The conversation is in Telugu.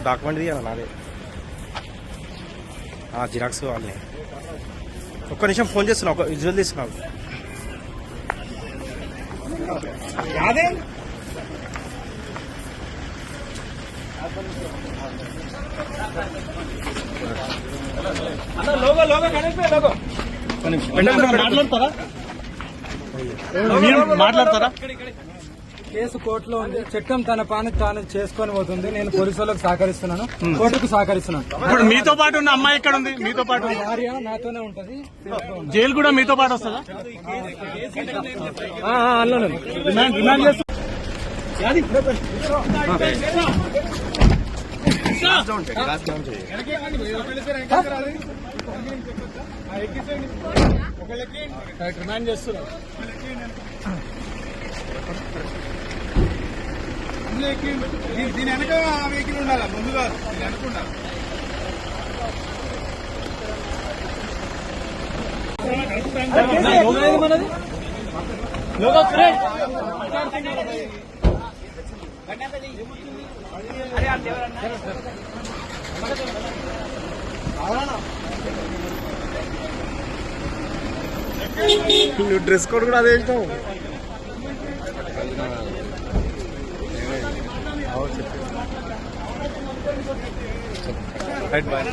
డాక్యుమెంట్ తీయాలి నాదే జిరాక్స్ కావాలి. ఒక్క నిమిషం ఫోన్ చేస్తున్నా, ఒక విజువల్ తీసుకున్నావు. మాట్లాడతారా? కేసు కోర్టులో ఉంది. చట్టం తన పని తాను చేసుకొని పోతుంది. నేను పోలీసు వాళ్ళకి సహకరిస్తున్నాను, కోర్టుకు సహకరిస్తున్నాను. ఇప్పుడు మీతో పాటు ఉన్న అమ్మాయి ఎక్కడ ఉంది? మీతో పాటు భార్య నాతోనే ఉంటది. జైలు కూడా మీతో పాటు వస్తుందా? డిమాండ్ చేస్తా. డిమాండ్ చేస్తున్నా. దీని వెనక వెహికల్ ఉండాలి, ముందుగా అనుకుంటా. నువ్వు డ్రెస్ కోడ్ కూడా అదే ఇష్టం. Right bye.